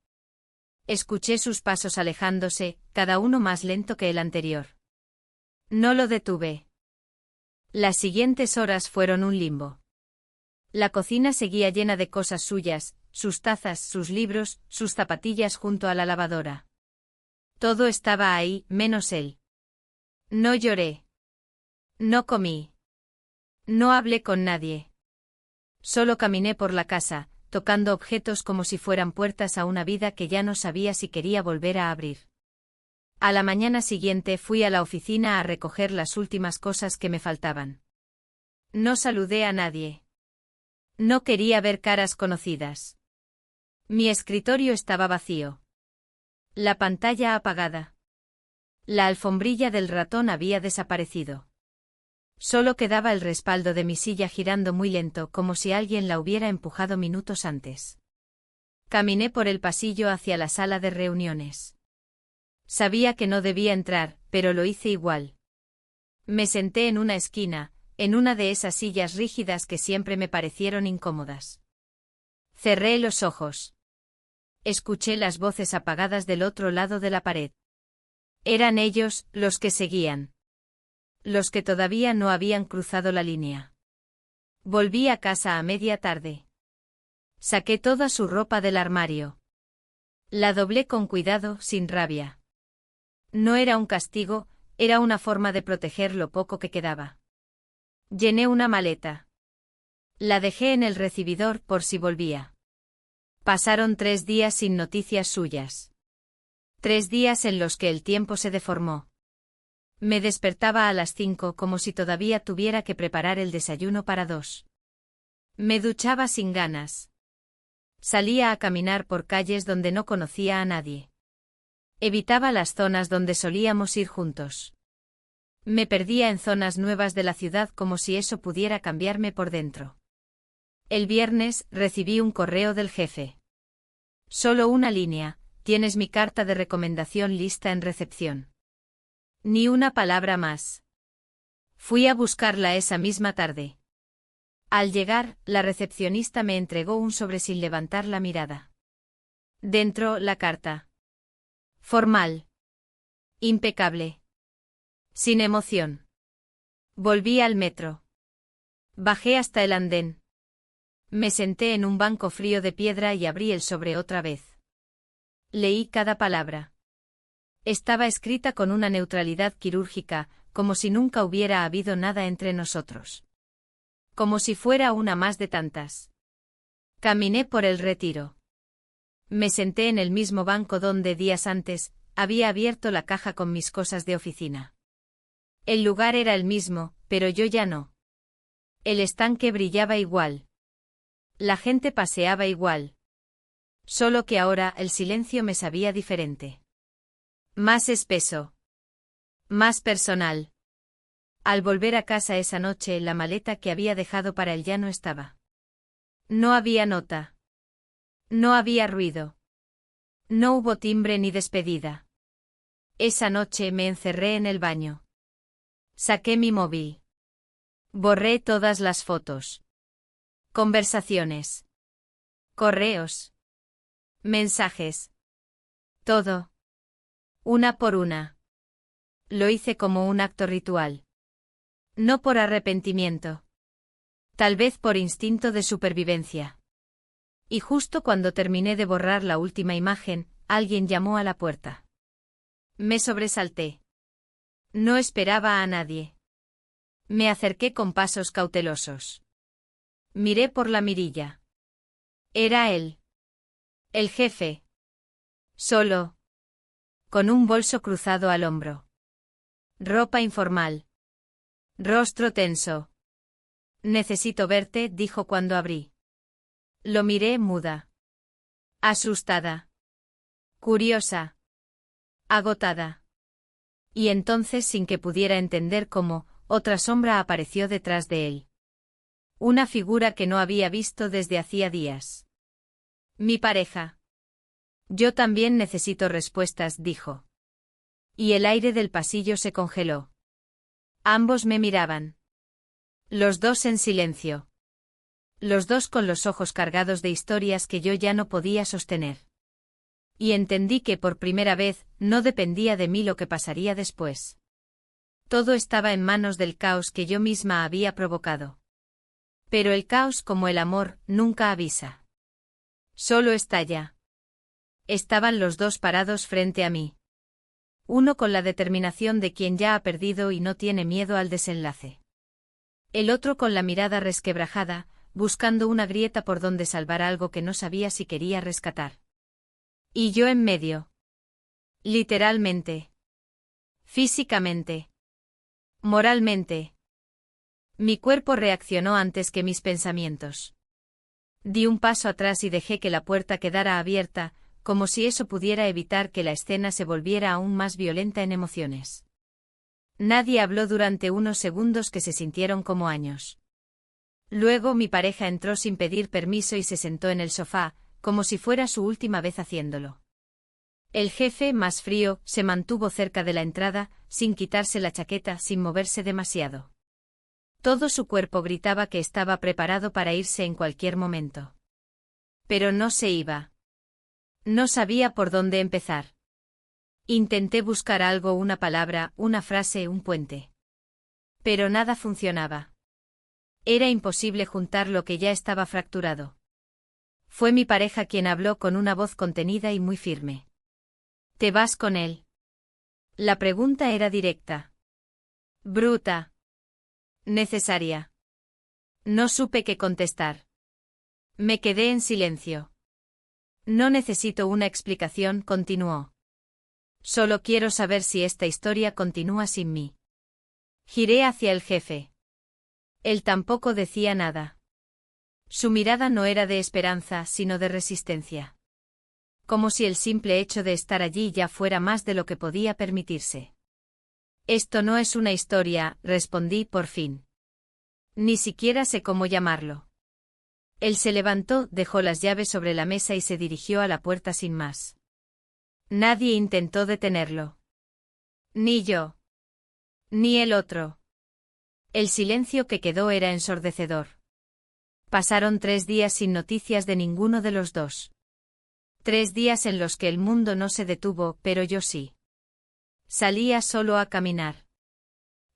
[SPEAKER 1] Escuché sus pasos alejándose, cada uno más lento que el anterior. No lo detuve. Las siguientes horas fueron un limbo. La cocina seguía llena de cosas suyas, sus tazas, sus libros, sus zapatillas junto a la lavadora. Todo estaba ahí, menos él. No lloré. No comí. No hablé con nadie. Solo caminé por la casa, tocando objetos como si fueran puertas a una vida que ya no sabía si quería volver a abrir. A la mañana siguiente fui a la oficina a recoger las últimas cosas que me faltaban. No saludé a nadie. No quería ver caras conocidas. Mi escritorio estaba vacío. La pantalla apagada. La alfombrilla del ratón había desaparecido. Solo quedaba el respaldo de mi silla girando muy lento, como si alguien la hubiera empujado minutos antes. Caminé por el pasillo hacia la sala de reuniones. Sabía que no debía entrar, pero lo hice igual. Me senté en una esquina, en una de esas sillas rígidas que siempre me parecieron incómodas. Cerré los ojos. Escuché las voces apagadas del otro lado de la pared. Eran ellos, los que seguían. Los que todavía no habían cruzado la línea. Volví a casa a media tarde. Saqué toda su ropa del armario. La doblé con cuidado, sin rabia. No era un castigo, era una forma de proteger lo poco que quedaba. Llené una maleta. La dejé en el recibidor por si volvía. Pasaron 3 días sin noticias suyas. 3 días en los que el tiempo se deformó. Me despertaba a las 5 como si todavía tuviera que preparar el desayuno para 2. Me duchaba sin ganas. Salía a caminar por calles donde no conocía a nadie. Evitaba las zonas donde solíamos ir juntos. Me perdía en zonas nuevas de la ciudad como si eso pudiera cambiarme por dentro. El viernes recibí un correo del jefe. Solo una línea: tienes mi carta de recomendación lista en recepción. Ni una palabra más. Fui a buscarla esa misma tarde. Al llegar, la recepcionista me entregó un sobre sin levantar la mirada. Dentro, la carta. Formal. Impecable. Sin emoción. Volví al metro. Bajé hasta el andén. Me senté en un banco frío de piedra y abrí el sobre otra vez. Leí cada palabra. Estaba escrita con una neutralidad quirúrgica, como si nunca hubiera habido nada entre nosotros. Como si fuera una más de tantas. Caminé por el Retiro. Me senté en el mismo banco donde, días antes, había abierto la caja con mis cosas de oficina. El lugar era el mismo, pero yo ya no. El estanque brillaba igual. La gente paseaba igual. Solo que ahora el silencio me sabía diferente. Más espeso. Más personal. Al volver a casa esa noche, la maleta que había dejado para él ya no estaba. No había nota. No había ruido. No hubo timbre ni despedida. Esa noche me encerré en el baño. Saqué mi móvil. Borré todas las fotos. Conversaciones. Correos. Mensajes. Todo. Una por una. Lo hice como un acto ritual. No por arrepentimiento. Tal vez por instinto de supervivencia. Y justo cuando terminé de borrar la última imagen, alguien llamó a la puerta. Me sobresalté. No esperaba a nadie. Me acerqué con pasos cautelosos. Miré por la mirilla. Era él. El jefe. Solo. Con un bolso cruzado al hombro. Ropa informal. Rostro tenso. Necesito verte, dijo cuando abrí. Lo miré muda. Asustada. Curiosa. Agotada. Y entonces, sin que pudiera entender cómo, otra sombra apareció detrás de él. Una figura que no había visto desde hacía días. Mi pareja. Yo también necesito respuestas, dijo. Y el aire del pasillo se congeló. Ambos me miraban. Los dos en silencio. Los dos con los ojos cargados de historias que yo ya no podía sostener. Y entendí que por primera vez no dependía de mí lo que pasaría después. Todo estaba en manos del caos que yo misma había provocado. Pero el caos, como el amor, nunca avisa. Solo estalla. Estaban los dos parados frente a mí. Uno con la determinación de quien ya ha perdido y no tiene miedo al desenlace. El otro con la mirada resquebrajada, buscando una grieta por donde salvar algo que no sabía si quería rescatar. Y yo en medio. Literalmente. Físicamente. Moralmente. Mi cuerpo reaccionó antes que mis pensamientos. Di un paso atrás y dejé que la puerta quedara abierta, como si eso pudiera evitar que la escena se volviera aún más violenta en emociones. Nadie habló durante unos segundos que se sintieron como años. Luego mi pareja entró sin pedir permiso y se sentó en el sofá, como si fuera su última vez haciéndolo. El jefe, más frío, se mantuvo cerca de la entrada, sin quitarse la chaqueta, sin moverse demasiado. Todo su cuerpo gritaba que estaba preparado para irse en cualquier momento. Pero no se iba. No sabía por dónde empezar. Intenté buscar algo, una palabra, una frase, un puente. Pero nada funcionaba. Era imposible juntar lo que ya estaba fracturado. Fue mi pareja quien habló con una voz contenida y muy firme. ¿Te vas con él? La pregunta era directa. Bruta. Necesaria. No supe qué contestar. Me quedé en silencio. No necesito una explicación, continuó. Solo quiero saber si esta historia continúa sin mí. Giré hacia el jefe. Él tampoco decía nada. Su mirada no era de esperanza, sino de resistencia. Como si el simple hecho de estar allí ya fuera más de lo que podía permitirse. Esto no es una historia, respondí por fin. Ni siquiera sé cómo llamarlo. Él se levantó, dejó las llaves sobre la mesa y se dirigió a la puerta sin más. Nadie intentó detenerlo. Ni yo. Ni el otro. El silencio que quedó era ensordecedor. Pasaron 3 días sin noticias de ninguno de los dos. 3 días en los que el mundo no se detuvo, pero yo sí. Salía solo a caminar.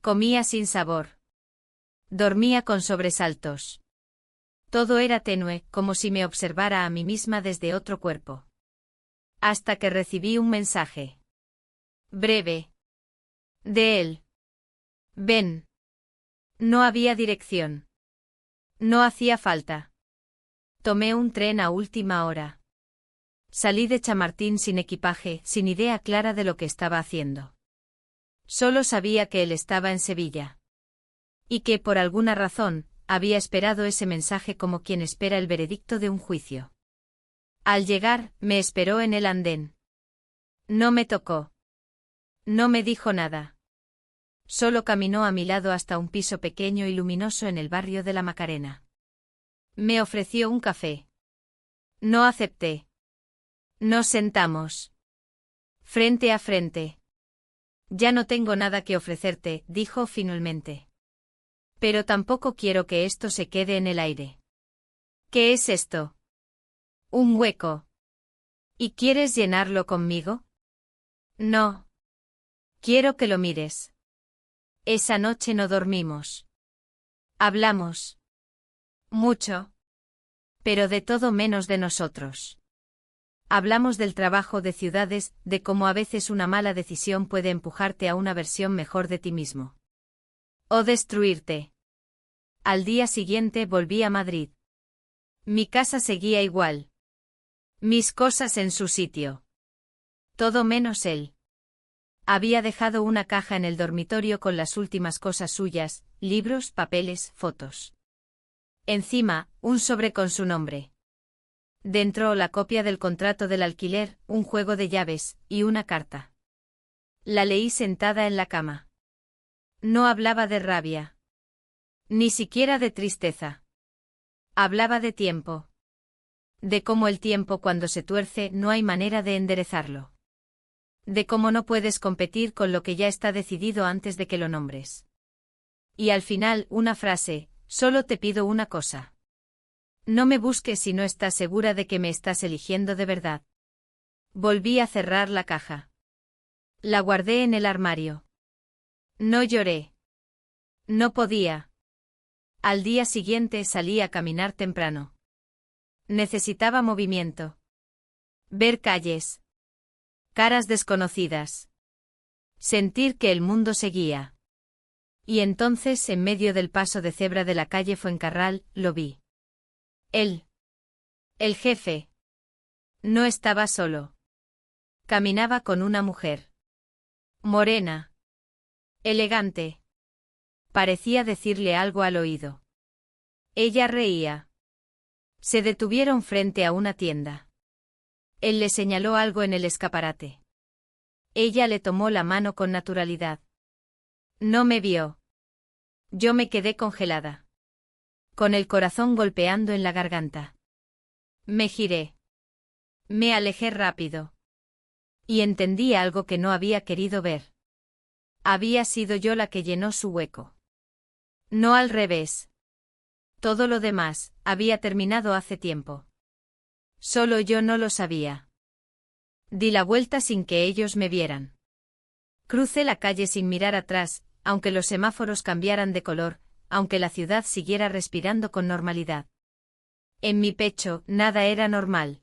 [SPEAKER 1] Comía sin sabor. Dormía con sobresaltos. Todo era tenue, como si me observara a mí misma desde otro cuerpo. Hasta que recibí un mensaje. Breve. De él. Ven. No había dirección. No hacía falta. Tomé un tren a última hora. Salí de Chamartín sin equipaje, sin idea clara de lo que estaba haciendo. Solo sabía que él estaba en Sevilla. Y que, por alguna razón, había esperado ese mensaje como quien espera el veredicto de un juicio. Al llegar, me esperó en el andén. No me tocó. No me dijo nada. Solo caminó a mi lado hasta un piso pequeño y luminoso en el barrio de la Macarena. Me ofreció un café. No acepté. Nos sentamos. Frente a frente. Ya no tengo nada que ofrecerte, dijo finalmente. Pero tampoco quiero que esto se quede en el aire. ¿Qué es esto? Un hueco. ¿Y quieres llenarlo conmigo? No. Quiero que lo mires. Esa noche no dormimos. Hablamos. Mucho. Pero de todo menos de nosotros. Hablamos del trabajo de ciudades, de cómo a veces una mala decisión puede empujarte a una versión mejor de ti mismo. O destruirte. Al día siguiente volví a Madrid. Mi casa seguía igual. Mis cosas en su sitio. Todo menos él. Había dejado una caja en el dormitorio con las últimas cosas suyas, libros, papeles, fotos. Encima, un sobre con su nombre. Dentro la copia del contrato del alquiler, un juego de llaves, y una carta. La leí sentada en la cama. No hablaba de rabia. Ni siquiera de tristeza. Hablaba de tiempo. De cómo el tiempo cuando se tuerce no hay manera de enderezarlo. De cómo no puedes competir con lo que ya está decidido antes de que lo nombres. Y al final, una frase, solo te pido una cosa. No me busques si no estás segura de que me estás eligiendo de verdad. Volví a cerrar la caja. La guardé en el armario. No lloré. No podía. Al día siguiente salí a caminar temprano. Necesitaba movimiento. Ver calles. Caras desconocidas. Sentir que el mundo seguía. Y entonces, en medio del paso de cebra de la calle Fuencarral, lo vi. Él. El jefe. No estaba solo. Caminaba con una mujer. Morena. Elegante. Parecía decirle algo al oído. Ella reía. Se detuvieron frente a una tienda. Él le señaló algo en el escaparate. Ella le tomó la mano con naturalidad. No me vio. Yo me quedé congelada. Con el corazón golpeando en la garganta. Me giré. Me alejé rápido. Y entendí algo que no había querido ver. Había sido yo la que llenó su hueco. No al revés. Todo lo demás había terminado hace tiempo. Solo yo no lo sabía. Di la vuelta sin que ellos me vieran. Crucé la calle sin mirar atrás, aunque los semáforos cambiaran de color, aunque la ciudad siguiera respirando con normalidad. En mi pecho, nada era normal.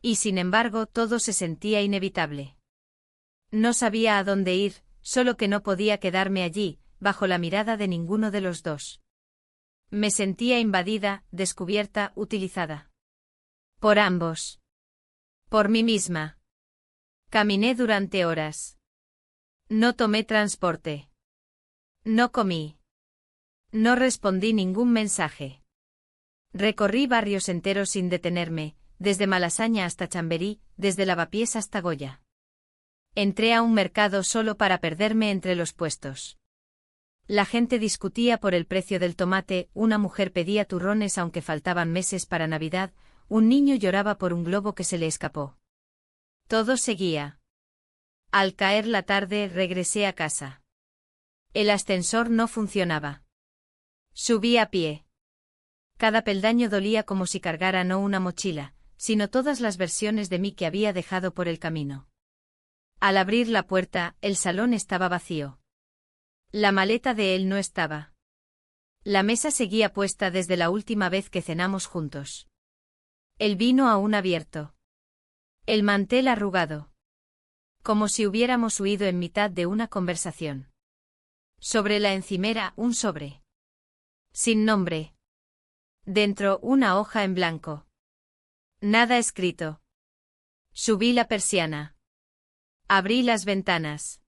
[SPEAKER 1] Y sin embargo, todo se sentía inevitable. No sabía a dónde ir, solo que no podía quedarme allí, bajo la mirada de ninguno de los dos. Me sentía invadida, descubierta, utilizada. Por ambos. Por mí misma. Caminé durante horas. No tomé transporte. No comí. No respondí ningún mensaje. Recorrí barrios enteros sin detenerme, desde Malasaña hasta Chamberí, desde Lavapiés hasta Goya. Entré a un mercado solo para perderme entre los puestos. La gente discutía por el precio del tomate, una mujer pedía turrones aunque faltaban meses para Navidad, un niño lloraba por un globo que se le escapó. Todo seguía. Al caer la tarde regresé a casa. El ascensor no funcionaba. Subí a pie. Cada peldaño dolía como si cargara no una mochila, sino todas las versiones de mí que había dejado por el camino. Al abrir la puerta, el salón estaba vacío. La maleta de él no estaba. La mesa seguía puesta desde la última vez que cenamos juntos. El vino aún abierto. El mantel arrugado. Como si hubiéramos huido en mitad de una conversación. Sobre la encimera, un sobre. Sin nombre. Dentro, una hoja en blanco. Nada escrito. Subí la persiana. Abrí las ventanas.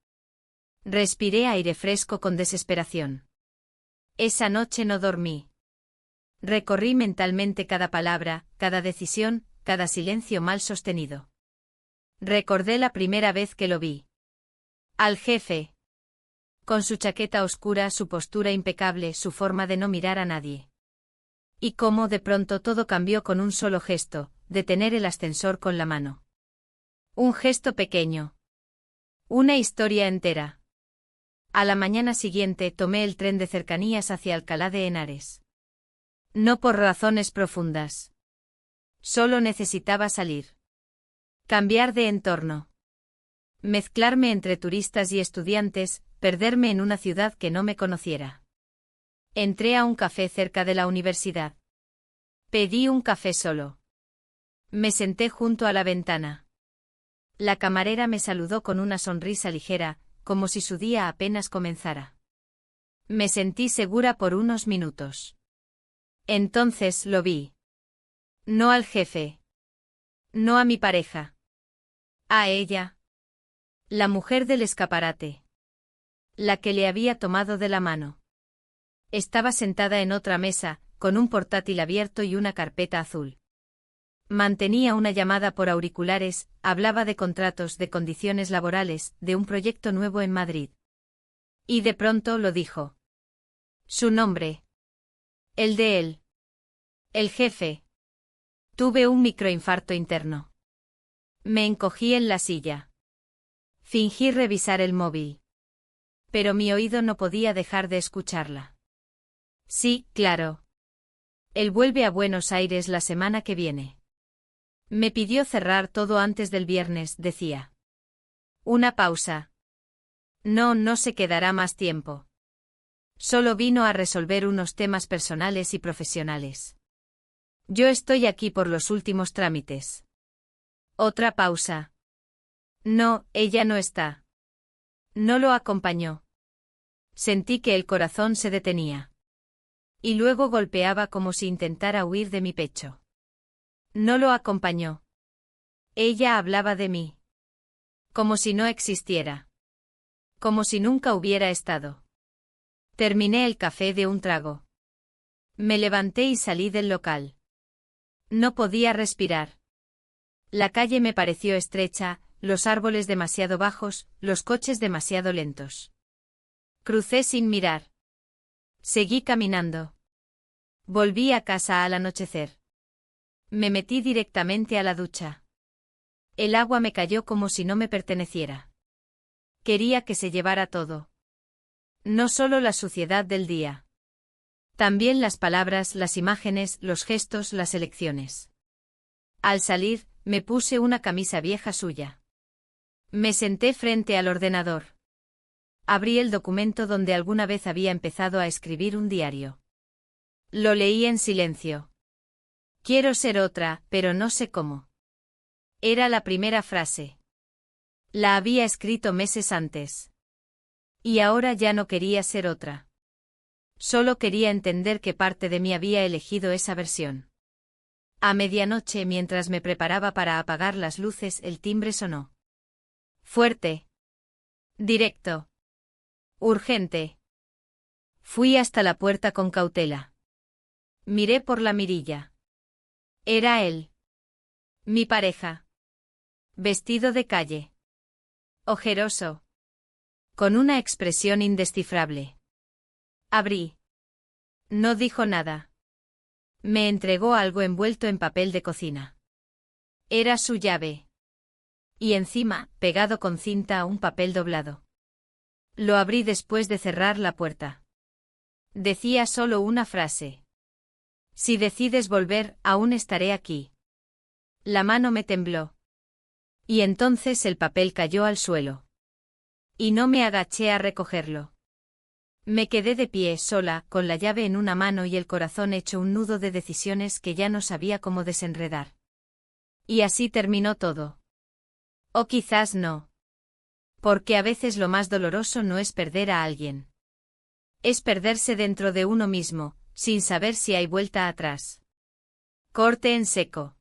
[SPEAKER 1] Respiré aire fresco con desesperación. Esa noche no dormí. Recorrí mentalmente cada palabra, cada decisión, cada silencio mal sostenido. Recordé la primera vez que lo vi. Al jefe. Con su chaqueta oscura, su postura impecable, su forma de no mirar a nadie. Y cómo de pronto todo cambió con un solo gesto, detener el ascensor con la mano. Un gesto pequeño. Una historia entera. A la mañana siguiente tomé el tren de cercanías hacia Alcalá de Henares. No por razones profundas. Solo necesitaba salir. Cambiar de entorno. Mezclarme entre turistas y estudiantes, perderme en una ciudad que no me conociera. Entré a un café cerca de la universidad. Pedí un café solo. Me senté junto a la ventana. La camarera me saludó con una sonrisa ligera, como si su día apenas comenzara. Me sentí segura por unos minutos. Entonces lo vi. No al jefe. No a mi pareja. A ella. La mujer del escaparate. La que le había tomado de la mano. Estaba sentada en otra mesa, con un portátil abierto y una carpeta azul. Mantenía una llamada por auriculares, hablaba de contratos, de condiciones laborales, de un proyecto nuevo en Madrid. Y de pronto lo dijo. Su nombre. El de él. El jefe. Tuve un microinfarto interno. Me encogí en la silla. Fingí revisar el móvil. Pero mi oído no podía dejar de escucharla. Sí, claro. Él vuelve a Buenos Aires la semana que viene. Me pidió cerrar todo antes del viernes, decía. Una pausa. No, no se quedará más tiempo. Solo vino a resolver unos temas personales y profesionales. Yo estoy aquí por los últimos trámites. Otra pausa. No, ella no está. No lo acompañó. Sentí que el corazón se detenía. Y luego golpeaba como si intentara huir de mi pecho. No lo acompañó. Ella hablaba de mí. Como si no existiera. Como si nunca hubiera estado. Terminé el café de un trago. Me levanté y salí del local. No podía respirar. La calle me pareció estrecha, los árboles demasiado bajos, los coches demasiado lentos. Crucé sin mirar. Seguí caminando. Volví a casa al anochecer. Me metí directamente a la ducha. El agua me cayó como si no me perteneciera. Quería que se llevara todo. No solo la suciedad del día. También las palabras, las imágenes, los gestos, las elecciones. Al salir, me puse una camisa vieja suya. Me senté frente al ordenador. Abrí el documento donde alguna vez había empezado a escribir un diario. Lo leí en silencio. Quiero ser otra, pero no sé cómo. Era la primera frase. La había escrito meses antes. Y ahora ya no quería ser otra. Solo quería entender qué parte de mí había elegido esa versión. A medianoche, mientras me preparaba para apagar las luces, el timbre sonó. Fuerte. Directo. Urgente. Fui hasta la puerta con cautela. Miré por la mirilla. Era él. Mi pareja. Vestido de calle. Ojeroso. Con una expresión indescifrable. Abrí. No dijo nada. Me entregó algo envuelto en papel de cocina. Era su llave. Y encima, pegado con cinta, un papel doblado. Lo abrí después de cerrar la puerta. Decía solo una frase. Si decides volver, aún estaré aquí. La mano me tembló. Y entonces el papel cayó al suelo. Y no me agaché a recogerlo. Me quedé de pie, sola, con la llave en una mano y el corazón hecho un nudo de decisiones que ya no sabía cómo desenredar. Y así terminó todo. O quizás no. Porque a veces lo más doloroso no es perder a alguien. Es perderse dentro de uno mismo, sin saber si hay vuelta atrás. Corte en seco.